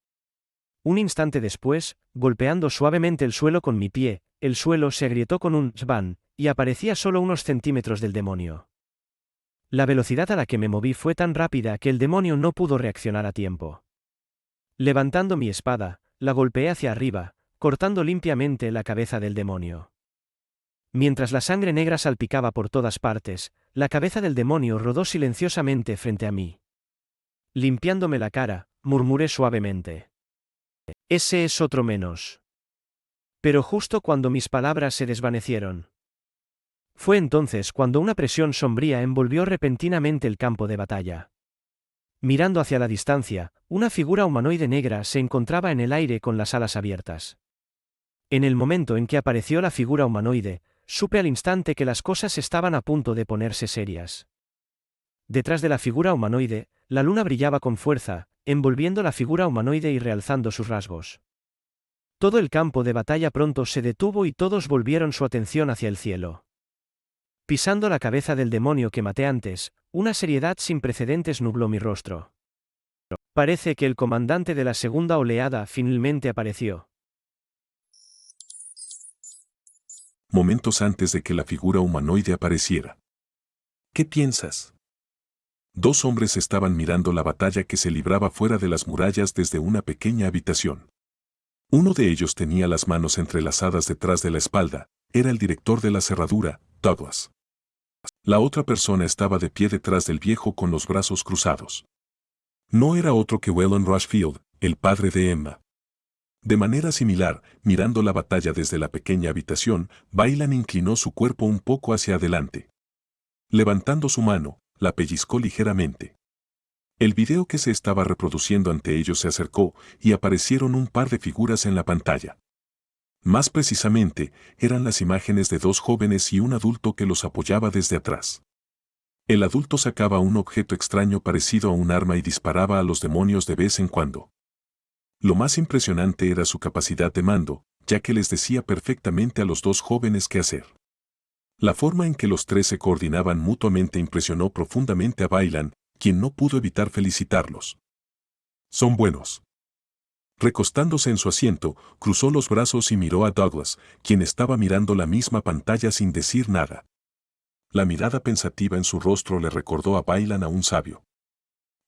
Un instante después, golpeando suavemente el suelo con mi pie, el suelo se agrietó con un «sban», y aparecía solo unos centímetros del demonio. La velocidad a la que me moví fue tan rápida que el demonio no pudo reaccionar a tiempo. Levantando mi espada, la golpeé hacia arriba, cortando limpiamente la cabeza del demonio. Mientras la sangre negra salpicaba por todas partes, la cabeza del demonio rodó silenciosamente frente a mí. Limpiándome la cara, murmuré suavemente: «Ese es otro menos». Pero justo cuando mis palabras se desvanecieron. Fue entonces cuando una presión sombría envolvió repentinamente el campo de batalla. Mirando hacia la distancia, una figura humanoide negra se encontraba en el aire con las alas abiertas. En el momento en que apareció la figura humanoide, supe al instante que las cosas estaban a punto de ponerse serias. Detrás de la figura humanoide, la luna brillaba con fuerza, envolviendo la figura humanoide y realzando sus rasgos. Todo el campo de batalla pronto se detuvo y todos volvieron su atención hacia el cielo. Pisando la cabeza del demonio que maté antes, una seriedad sin precedentes nubló mi rostro. Parece que el comandante de la segunda oleada finalmente apareció. Momentos antes de que la figura humanoide apareciera. ¿Qué piensas? Dos hombres estaban mirando la batalla que se libraba fuera de las murallas desde una pequeña habitación. Uno de ellos tenía las manos entrelazadas detrás de la espalda, era el director de la cerradura, Douglas. La otra persona estaba de pie detrás del viejo con los brazos cruzados. No era otro que Whelan Rushfield, el padre de Emma. De manera similar, mirando la batalla desde la pequeña habitación, Bailan inclinó su cuerpo un poco hacia adelante. Levantando su mano, la pellizcó ligeramente. El video que se estaba reproduciendo ante ellos se acercó y aparecieron un par de figuras en la pantalla. Más precisamente, eran las imágenes de dos jóvenes y un adulto que los apoyaba desde atrás. El adulto sacaba un objeto extraño parecido a un arma y disparaba a los demonios de vez en cuando. Lo más impresionante era su capacidad de mando, ya que les decía perfectamente a los dos jóvenes qué hacer. La forma en que los tres se coordinaban mutuamente impresionó profundamente a Bailan, quien no pudo evitar felicitarlos. «Son buenos». Recostándose en su asiento, cruzó los brazos y miró a Douglas, quien estaba mirando la misma pantalla sin decir nada. La mirada pensativa en su rostro le recordó a Bailan a un sabio.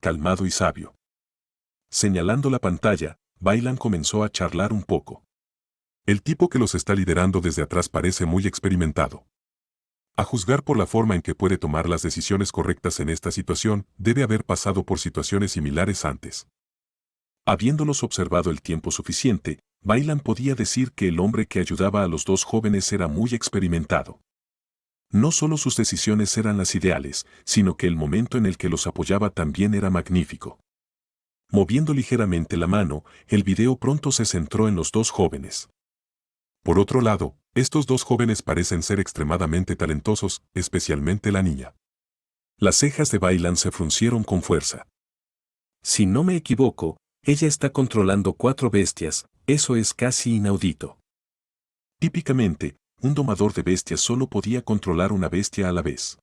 Calmado y sabio. Señalando la pantalla, Bailan comenzó a charlar un poco. «El tipo que los está liderando desde atrás parece muy experimentado. A juzgar por la forma en que puede tomar las decisiones correctas en esta situación, debe haber pasado por situaciones similares antes. Habiéndolos observado el tiempo suficiente, Bailan podía decir que el hombre que ayudaba a los dos jóvenes era muy experimentado. No solo sus decisiones eran las ideales, sino que el momento en el que los apoyaba también era magnífico. Moviendo ligeramente la mano, el video pronto se centró en los dos jóvenes. Por otro lado, estos dos jóvenes parecen ser extremadamente talentosos, especialmente la niña. Las cejas de Bailan se fruncieron con fuerza. Si no me equivoco, ella está controlando 4 bestias, eso es casi inaudito. Típicamente, un domador de bestias solo podía controlar una bestia a la vez.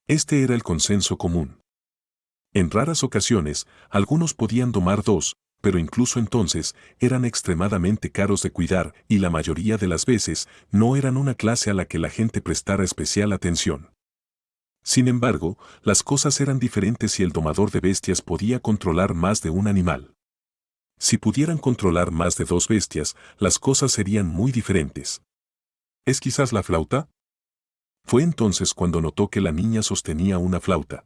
Este era el consenso común. En raras ocasiones, algunos podían domar 2, pero incluso entonces, eran extremadamente caros de cuidar y la mayoría de las veces, no eran una clase a la que la gente prestara especial atención. Sin embargo, las cosas eran diferentes si el domador de bestias podía controlar más de un animal. Si pudieran controlar más de 2 bestias, las cosas serían muy diferentes. ¿Es quizás la flauta? Fue entonces cuando notó que la niña sostenía una flauta.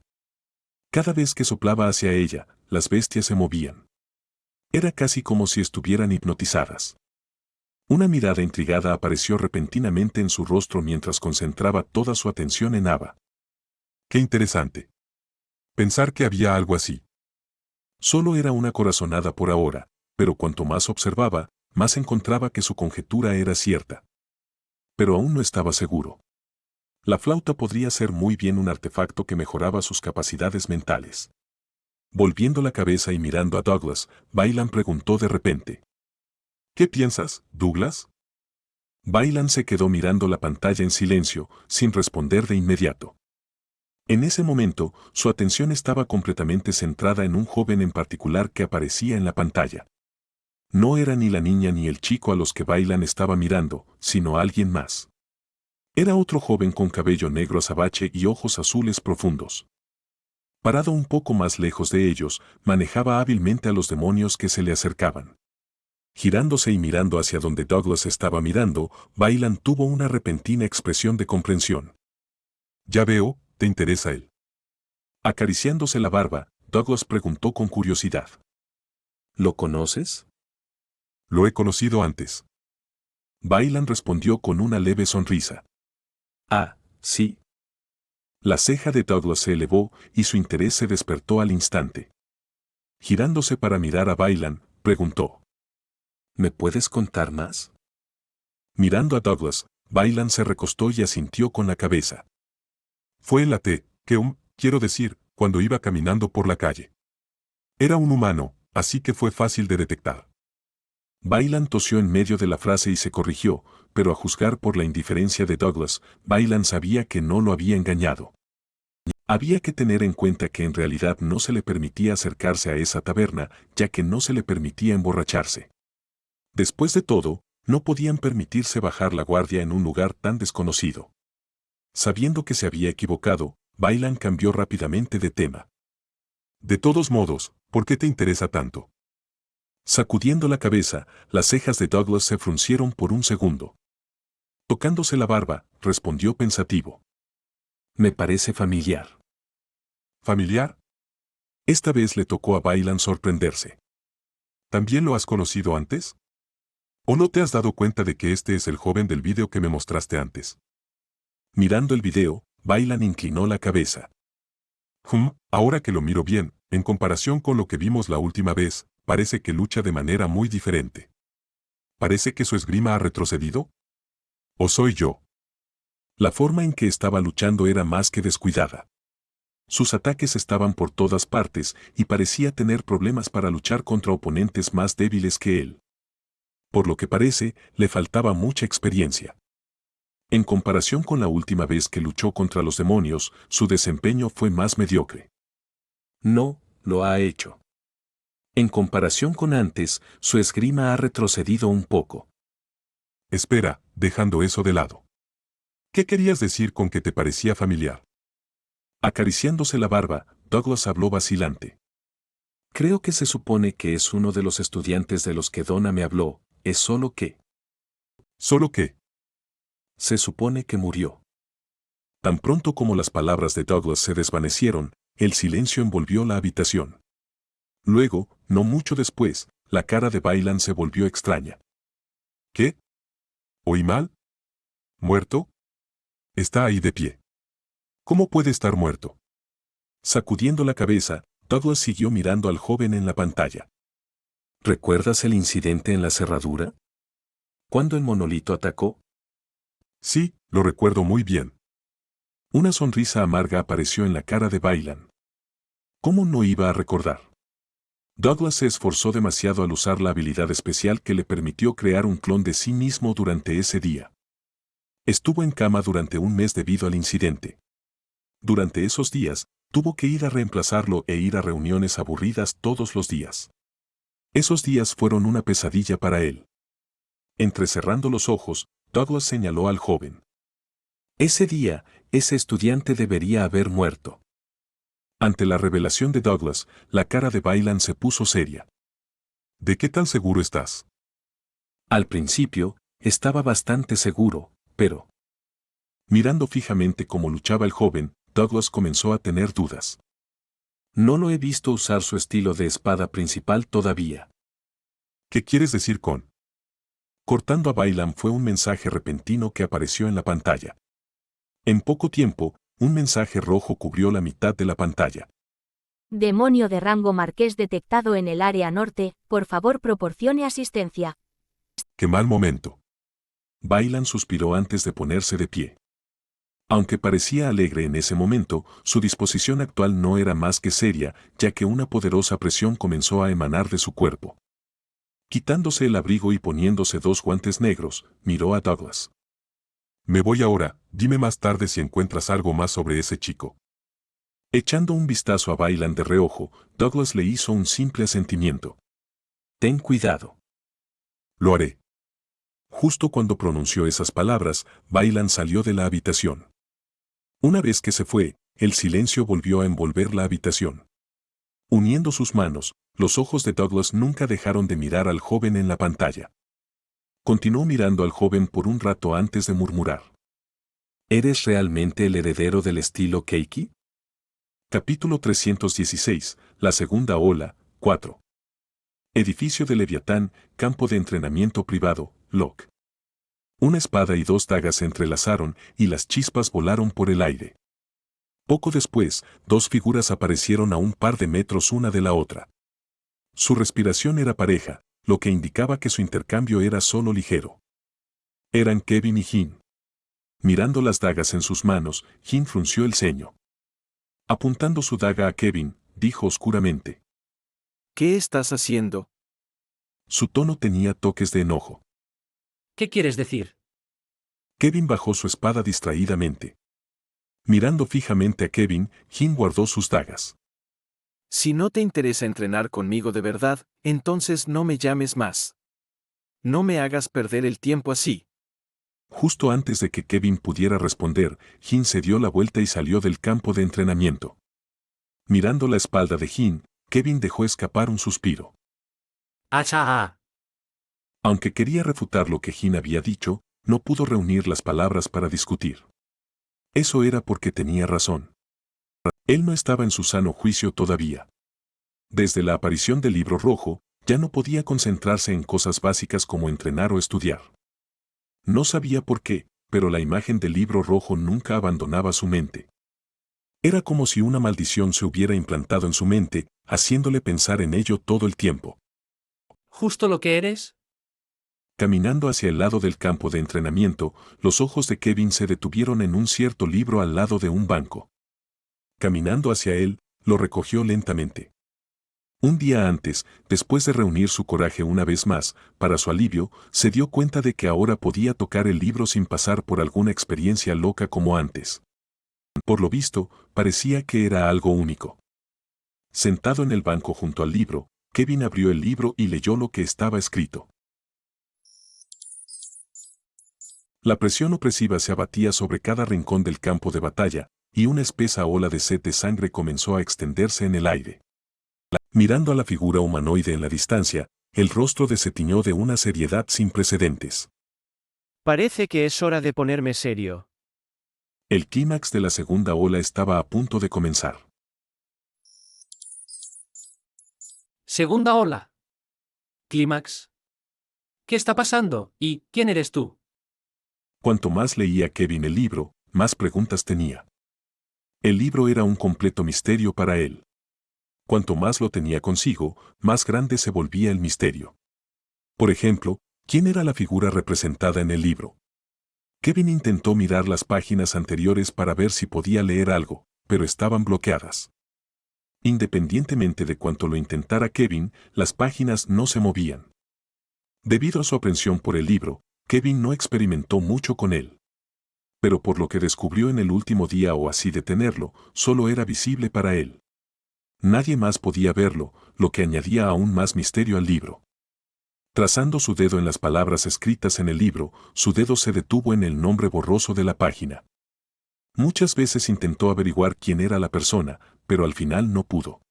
Cada vez que soplaba hacia ella, las bestias se movían. Era casi como si estuvieran hipnotizadas. Una mirada intrigada apareció repentinamente en su rostro mientras concentraba toda su atención en Ava. ¡Qué interesante! Pensar que había algo así. Solo era una corazonada por ahora, pero cuanto más observaba, más encontraba que su conjetura era cierta. Pero aún no estaba seguro. La flauta podría ser muy bien un artefacto que mejoraba sus capacidades mentales. Volviendo la cabeza y mirando a Douglas, Bailan preguntó de repente. ¿Qué piensas, Douglas? Bailan se quedó mirando la pantalla en silencio, sin responder de inmediato. En ese momento, su atención estaba completamente centrada en un joven en particular que aparecía en la pantalla. No era ni la niña ni el chico a los que Bailan estaba mirando, sino alguien más. Era otro joven con cabello negro azabache y ojos azules profundos. Parado un poco más lejos de ellos, manejaba hábilmente a los demonios que se le acercaban. Girándose y mirando hacia donde Douglas estaba mirando, Bailan tuvo una repentina expresión de comprensión. Ya veo, te interesa él. Acariciándose la barba, Douglas preguntó con curiosidad. ¿Lo conoces? Lo he conocido antes. Bailan respondió con una leve sonrisa. Ah, sí. La ceja de Douglas se elevó y su interés se despertó al instante. Girándose para mirar a Bailan, preguntó. ¿Me puedes contar más? Mirando a Douglas, Bailan se recostó y asintió con la cabeza. Fue el AT, quiero decir, cuando iba caminando por la calle. Era un humano, así que fue fácil de detectar. Bailan tosió en medio de la frase y se corrigió, pero a juzgar por la indiferencia de Douglas, Bailan sabía que no lo había engañado. Había que tener en cuenta que en realidad no se le permitía acercarse a esa taberna, ya que no se le permitía emborracharse. Después de todo, no podían permitirse bajar la guardia en un lugar tan desconocido. Sabiendo que se había equivocado, Bailan cambió rápidamente de tema. De todos modos, ¿por qué te interesa tanto? Sacudiendo la cabeza, las cejas de Douglas se fruncieron por un segundo. Tocándose la barba, respondió pensativo. Me parece familiar. ¿Familiar? Esta vez le tocó a Bailan sorprenderse. ¿También lo has conocido antes? ¿O no te has dado cuenta de que este es el joven del video que me mostraste antes? Mirando el video, Bailan inclinó la cabeza. Ahora que lo miro bien, en comparación con lo que vimos la última vez, parece que lucha de manera muy diferente. ¿Parece que su esgrima ha retrocedido? ¿O soy yo? La forma en que estaba luchando era más que descuidada. Sus ataques estaban por todas partes y parecía tener problemas para luchar contra oponentes más débiles que él. Por lo que parece, le faltaba mucha experiencia. En comparación con la última vez que luchó contra los demonios, su desempeño fue más mediocre. No, lo ha hecho. En comparación con antes, su esgrima ha retrocedido un poco. Espera, dejando eso de lado. ¿Qué querías decir con que te parecía familiar? Acariciándose la barba, Douglas habló vacilante. Creo que se supone que es uno de los estudiantes de los que Donna me habló, es solo que... ¿Solo qué? Se supone que murió. Tan pronto como las palabras de Douglas se desvanecieron, el silencio envolvió la habitación. Luego, no mucho después, la cara de Bailan se volvió extraña. ¿Qué? ¿Oí mal? ¿Muerto? Está ahí de pie. ¿Cómo puede estar muerto? Sacudiendo la cabeza, Douglas siguió mirando al joven en la pantalla. ¿Recuerdas el incidente en la cerradura? ¿Cuándo el monolito atacó? Sí, lo recuerdo muy bien. Una sonrisa amarga apareció en la cara de Bailan. ¿Cómo no iba a recordar? Douglas se esforzó demasiado al usar la habilidad especial que le permitió crear un clon de sí mismo durante ese día. Estuvo en cama durante un mes debido al incidente. Durante esos días, tuvo que ir a reemplazarlo e ir a reuniones aburridas todos los días. Esos días fueron una pesadilla para él. Entrecerrando los ojos, Douglas señaló al joven. Ese día, ese estudiante debería haber muerto. Ante la revelación de Douglas, la cara de Bailan se puso seria. ¿De qué tan seguro estás? Al principio, estaba bastante seguro, pero... Mirando fijamente cómo luchaba el joven, Douglas comenzó a tener dudas. No lo he visto usar su estilo de espada principal todavía. ¿Qué quieres decir con? Cortando a Bailan fue un mensaje repentino que apareció en la pantalla. En poco tiempo, un mensaje rojo cubrió la mitad de la pantalla. Demonio de rango marqués detectado en el área norte, por favor proporcione asistencia. ¡Qué mal momento! Bailan suspiró antes de ponerse de pie. Aunque parecía alegre en ese momento, su disposición actual no era más que seria, ya que una poderosa presión comenzó a emanar de su cuerpo. Quitándose el abrigo y poniéndose 2 guantes negros, miró a Douglas. Me voy ahora, dime más tarde si encuentras algo más sobre ese chico. Echando un vistazo a Bailan de reojo, Douglas le hizo un simple asentimiento. Ten cuidado. Lo haré. Justo cuando pronunció esas palabras, Bailan salió de la habitación. Una vez que se fue, el silencio volvió a envolver la habitación. Uniendo sus manos, los ojos de Douglas nunca dejaron de mirar al joven en la pantalla. Continuó mirando al joven por un rato antes de murmurar. ¿Eres realmente el heredero del estilo Keiki? Capítulo 316, la segunda ola, 4. Edificio de Leviatán, campo de entrenamiento privado, LOC. Una espada y 2 dagas se entrelazaron y las chispas volaron por el aire. Poco después, 2 figuras aparecieron a un par de metros una de la otra. Su respiración era pareja, lo que indicaba que su intercambio era solo ligero. Eran Kevin y Jin. Mirando las dagas en sus manos, Jin frunció el ceño. Apuntando su daga a Kevin, dijo oscuramente. ¿Qué estás haciendo? Su tono tenía toques de enojo. ¿Qué quieres decir? Kevin bajó su espada distraídamente. Mirando fijamente a Kevin, Jin guardó sus dagas. Si no te interesa entrenar conmigo de verdad, entonces no me llames más. No me hagas perder el tiempo así. Justo antes de que Kevin pudiera responder, Jin se dio la vuelta y salió del campo de entrenamiento. Mirando la espalda de Jin, Kevin dejó escapar un suspiro. ¡Acha! Aunque quería refutar lo que Jin había dicho, no pudo reunir las palabras para discutir. Eso era porque tenía razón. Él no estaba en su sano juicio todavía. Desde la aparición del libro rojo, ya no podía concentrarse en cosas básicas como entrenar o estudiar. No sabía por qué, pero la imagen del libro rojo nunca abandonaba su mente. Era como si una maldición se hubiera implantado en su mente, haciéndole pensar en ello todo el tiempo. ¿Justo lo que eres? Caminando hacia el lado del campo de entrenamiento, los ojos de Kevin se detuvieron en un cierto libro al lado de un banco. Caminando hacia él, lo recogió lentamente. Un día antes, después de reunir su coraje una vez más, para su alivio, se dio cuenta de que ahora podía tocar el libro sin pasar por alguna experiencia loca como antes. Por lo visto, parecía que era algo único. Sentado en el banco junto al libro, Kevin abrió el libro y leyó lo que estaba escrito. La presión opresiva se abatía sobre cada rincón del campo de batalla, y una espesa ola de sed de sangre comenzó a extenderse en el aire. Mirando a la figura humanoide en la distancia, el rostro se tiñó de una seriedad sin precedentes. Parece que es hora de ponerme serio. El clímax de la segunda ola estaba a punto de comenzar. Segunda ola. Clímax. ¿Qué está pasando? ¿Y quién eres tú? Cuanto más leía Kevin el libro, más preguntas tenía. El libro era un completo misterio para él. Cuanto más lo tenía consigo, más grande se volvía el misterio. Por ejemplo, ¿quién era la figura representada en el libro? Kevin intentó mirar las páginas anteriores para ver si podía leer algo, pero estaban bloqueadas. Independientemente de cuánto lo intentara Kevin, las páginas no se movían. Debido a su aprensión por el libro, Kevin no experimentó mucho con él. Pero por lo que descubrió en el último día o así de tenerlo, solo era visible para él. Nadie más podía verlo, lo que añadía aún más misterio al libro. Trazando su dedo en las palabras escritas en el libro, su dedo se detuvo en el nombre borroso de la página. Muchas veces intentó averiguar quién era la persona, pero al final no pudo.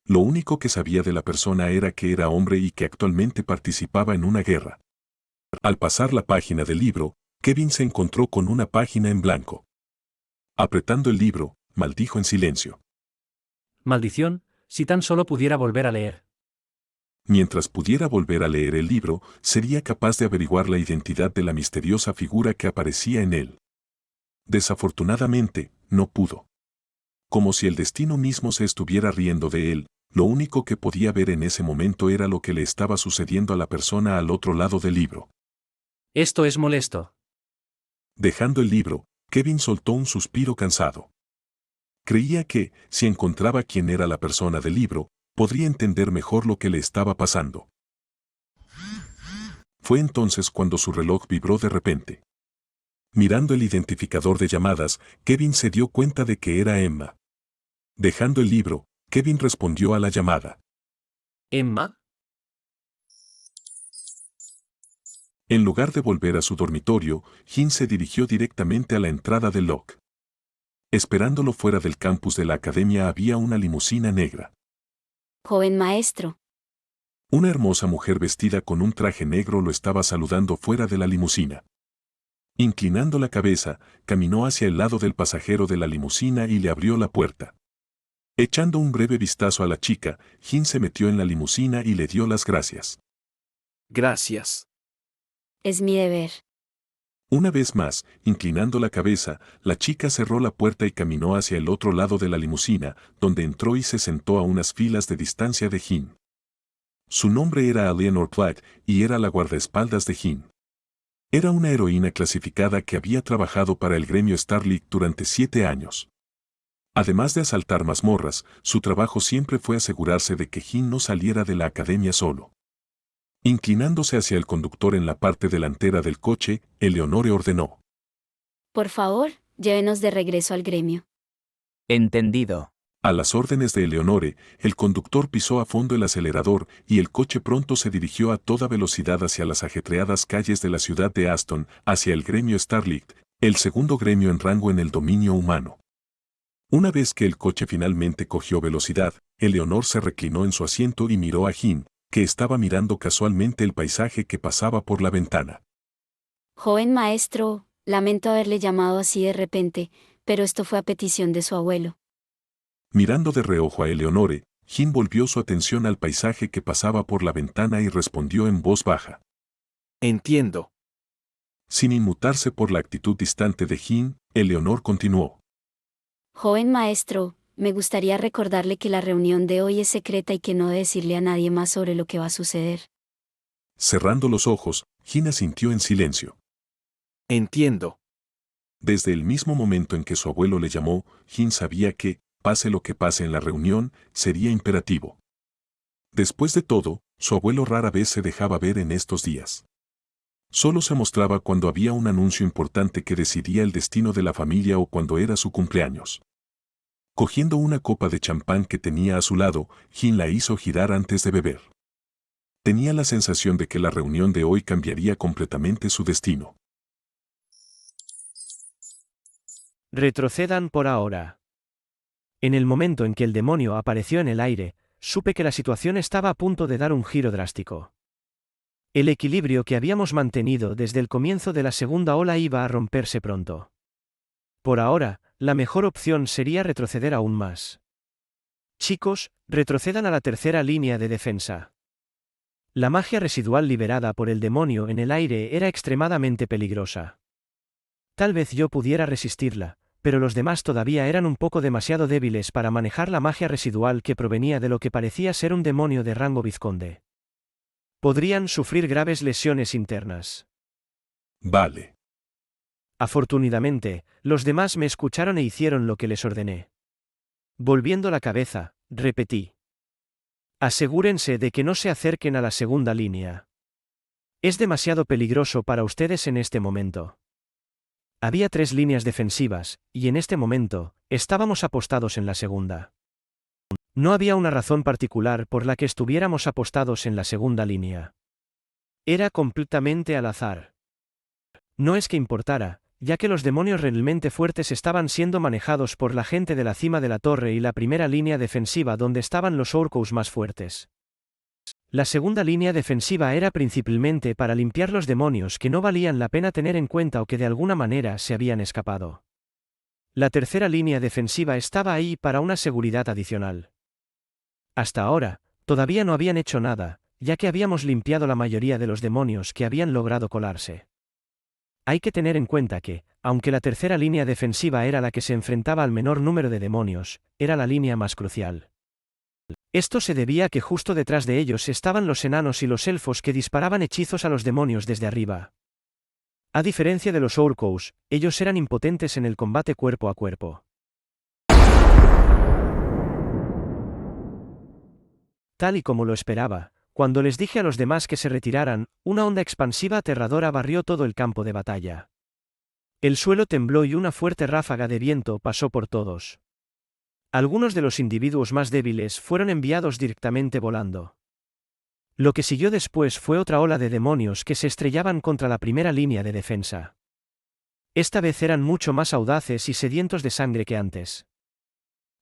Lo único que sabía de la persona era que era hombre y que actualmente participaba en una guerra. Al pasar la página del libro, Kevin se encontró con una página en blanco. Apretando el libro, maldijo en silencio. Maldición, si tan solo pudiera volver a leer. Mientras pudiera volver a leer el libro, sería capaz de averiguar la identidad de la misteriosa figura que aparecía en él. Desafortunadamente, no pudo. Como si el destino mismo se estuviera riendo de él, lo único que podía ver en ese momento era lo que le estaba sucediendo a la persona al otro lado del libro. Esto es molesto. Dejando el libro, Kevin soltó un suspiro cansado. Creía que, si encontraba quién era la persona del libro, podría entender mejor lo que le estaba pasando. Fue entonces cuando su reloj vibró de repente. Mirando el identificador de llamadas, Kevin se dio cuenta de que era Emma. Dejando el libro, Kevin respondió a la llamada. ¿Emma? En lugar de volver a su dormitorio, Jin se dirigió directamente a la entrada del lock. Esperándolo fuera del campus de la academia había una limusina negra. Joven maestro. Una hermosa mujer vestida con un traje negro lo estaba saludando fuera de la limusina. Inclinando la cabeza, caminó hacia el lado del pasajero de la limusina y le abrió la puerta. Echando un breve vistazo a la chica, Jin se metió en la limusina y le dio las gracias. Gracias. Es mi deber. Una vez más, inclinando la cabeza, la chica cerró la puerta y caminó hacia el otro lado de la limusina, donde entró y se sentó a unas filas de distancia de Jin. Su nombre era Eleanor Platt y era la guardaespaldas de Jin. Era una heroína clasificada que había trabajado para el gremio Starlight durante 7 años. Además de asaltar mazmorras, su trabajo siempre fue asegurarse de que Jin no saliera de la academia solo. Inclinándose hacia el conductor en la parte delantera del coche, Eleonore ordenó. Por favor, llévenos de regreso al gremio. Entendido. A las órdenes de Eleonore, el conductor pisó a fondo el acelerador y el coche pronto se dirigió a toda velocidad hacia las ajetreadas calles de la ciudad de Aston, hacia el gremio Starlight, el segundo gremio en rango en el dominio humano. Una vez que el coche finalmente cogió velocidad, Eleonor se reclinó en su asiento y miró a Jin, que estaba mirando casualmente el paisaje que pasaba por la ventana. Joven maestro, lamento haberle llamado así de repente, pero esto fue a petición de su abuelo. Mirando de reojo a Eleonore, Jin volvió su atención al paisaje que pasaba por la ventana y respondió en voz baja. Entiendo. Sin inmutarse por la actitud distante de Jin, Eleonor continuó. Joven maestro, me gustaría recordarle que la reunión de hoy es secreta y que no debe decirle a nadie más sobre lo que va a suceder. Cerrando los ojos, Jin asintió en silencio. Entiendo. Desde el mismo momento en que su abuelo le llamó, Jin sabía que, pase lo que pase en la reunión, sería imperativo. Después de todo, su abuelo rara vez se dejaba ver en estos días. Solo se mostraba cuando había un anuncio importante que decidía el destino de la familia o cuando era su cumpleaños. Cogiendo una copa de champán que tenía a su lado, Jin la hizo girar antes de beber. Tenía la sensación de que la reunión de hoy cambiaría completamente su destino. Retrocedan por ahora. En el momento en que el demonio apareció en el aire, supe que la situación estaba a punto de dar un giro drástico. El equilibrio que habíamos mantenido desde el comienzo de la segunda ola iba a romperse pronto. Por ahora, la mejor opción sería retroceder aún más. Chicos, retrocedan a la tercera línea de defensa. La magia residual liberada por el demonio en el aire era extremadamente peligrosa. Tal vez yo pudiera resistirla, pero los demás todavía eran un poco demasiado débiles para manejar la magia residual que provenía de lo que parecía ser un demonio de rango vizconde. Podrían sufrir graves lesiones internas. Vale. Afortunadamente, los demás me escucharon e hicieron lo que les ordené. Volviendo la cabeza, repetí. Asegúrense de que no se acerquen a la segunda línea. Es demasiado peligroso para ustedes en este momento. Había 3 líneas defensivas, y en este momento, estábamos apostados en la segunda. No había una razón particular por la que estuviéramos apostados en la segunda línea. Era completamente al azar. No es que importara, ya que los demonios realmente fuertes estaban siendo manejados por la gente de la cima de la torre y la primera línea defensiva donde estaban los orcos más fuertes. La segunda línea defensiva era principalmente para limpiar los demonios que no valían la pena tener en cuenta o que de alguna manera se habían escapado. La tercera línea defensiva estaba ahí para una seguridad adicional. Hasta ahora, todavía no habían hecho nada, ya que habíamos limpiado la mayoría de los demonios que habían logrado colarse. Hay que tener en cuenta que, aunque la tercera línea defensiva era la que se enfrentaba al menor número de demonios, era la línea más crucial. Esto se debía a que justo detrás de ellos estaban los enanos y los elfos que disparaban hechizos a los demonios desde arriba. A diferencia de los orcos, ellos eran impotentes en el combate cuerpo a cuerpo. Tal y como lo esperaba, cuando les dije a los demás que se retiraran, una onda expansiva aterradora barrió todo el campo de batalla. El suelo tembló y una fuerte ráfaga de viento pasó por todos. Algunos de los individuos más débiles fueron enviados directamente volando. Lo que siguió después fue otra ola de demonios que se estrellaban contra la primera línea de defensa. Esta vez eran mucho más audaces y sedientos de sangre que antes.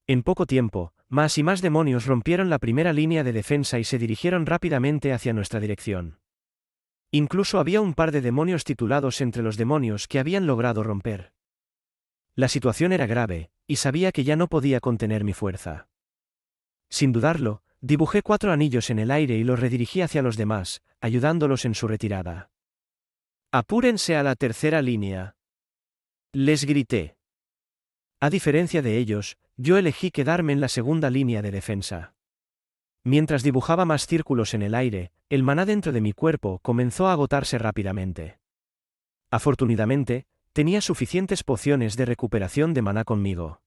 En poco tiempo, más y más demonios rompieron la primera línea de defensa y se dirigieron rápidamente hacia nuestra dirección. Incluso había un par de demonios titulados entre los demonios que habían logrado romper. La situación era grave, y sabía que ya no podía contener mi fuerza. Sin dudarlo, dibujé 4 anillos en el aire y los redirigí hacia los demás, ayudándolos en su retirada. «Apúrense a la tercera línea», les grité. A diferencia de ellos, yo elegí quedarme en la segunda línea de defensa. Mientras dibujaba más círculos en el aire, el maná dentro de mi cuerpo comenzó a agotarse rápidamente. Afortunadamente, tenía suficientes pociones de recuperación de maná conmigo.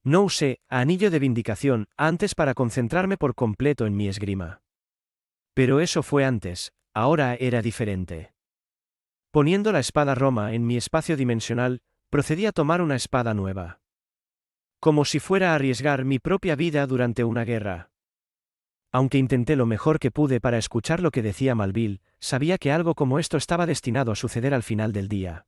No usé anillo de vindicación antes para concentrarme por completo en mi esgrima. Pero eso fue antes, ahora era diferente. Poniendo la espada Roma en mi espacio dimensional, procedí a tomar una espada nueva. Como si fuera a arriesgar mi propia vida durante una guerra. Aunque intenté lo mejor que pude para escuchar lo que decía Malville, sabía que algo como esto estaba destinado a suceder al final del día.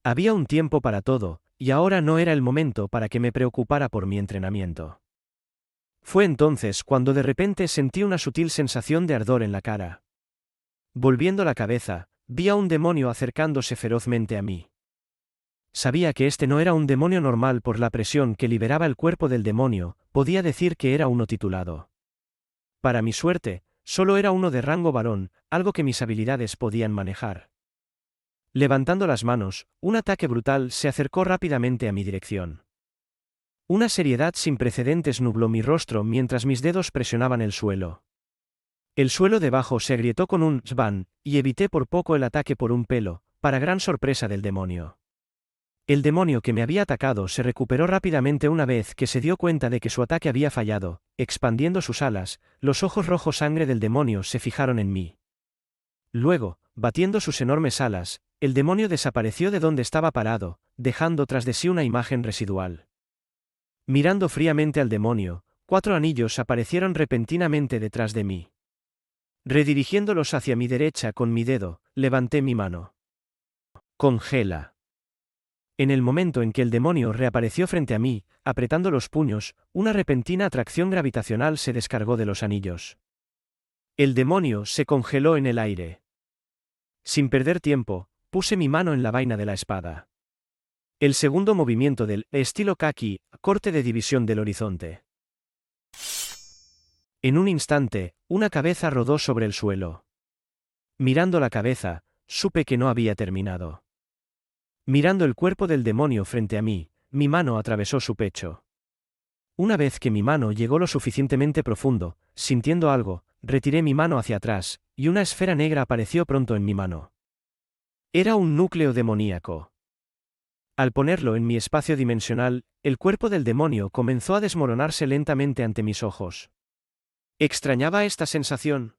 Había un tiempo para todo, y ahora no era el momento para que me preocupara por mi entrenamiento. Fue entonces cuando de repente sentí una sutil sensación de ardor en la cara. Volviendo la cabeza, vi a un demonio acercándose ferozmente a mí. Sabía que este no era un demonio normal por la presión que liberaba el cuerpo del demonio, podía decir que era uno titulado. Para mi suerte, solo era uno de rango varón, algo que mis habilidades podían manejar. Levantando las manos, un ataque brutal se acercó rápidamente a mi dirección. Una seriedad sin precedentes nubló mi rostro mientras mis dedos presionaban el suelo. El suelo debajo se agrietó con un «sban», y evité por poco el ataque por un pelo, para gran sorpresa del demonio. El demonio que me había atacado se recuperó rápidamente una vez que se dio cuenta de que su ataque había fallado, expandiendo sus alas, los ojos rojos sangre del demonio se fijaron en mí. Luego, batiendo sus enormes alas, el demonio desapareció de donde estaba parado, dejando tras de sí una imagen residual. Mirando fríamente al demonio, 4 anillos aparecieron repentinamente detrás de mí. Redirigiéndolos hacia mi derecha con mi dedo, levanté mi mano. Congela. En el momento en que el demonio reapareció frente a mí, apretando los puños, una repentina atracción gravitacional se descargó de los anillos. El demonio se congeló en el aire. Sin perder tiempo, puse mi mano en la vaina de la espada. El segundo movimiento del estilo Kaki, corte de división del horizonte. En un instante, una cabeza rodó sobre el suelo. Mirando la cabeza, supe que no había terminado. Mirando el cuerpo del demonio frente a mí, mi mano atravesó su pecho. Una vez que mi mano llegó lo suficientemente profundo, sintiendo algo, retiré mi mano hacia atrás, y una esfera negra apareció pronto en mi mano. Era un núcleo demoníaco. Al ponerlo en mi espacio dimensional, el cuerpo del demonio comenzó a desmoronarse lentamente ante mis ojos. Extrañaba esta sensación.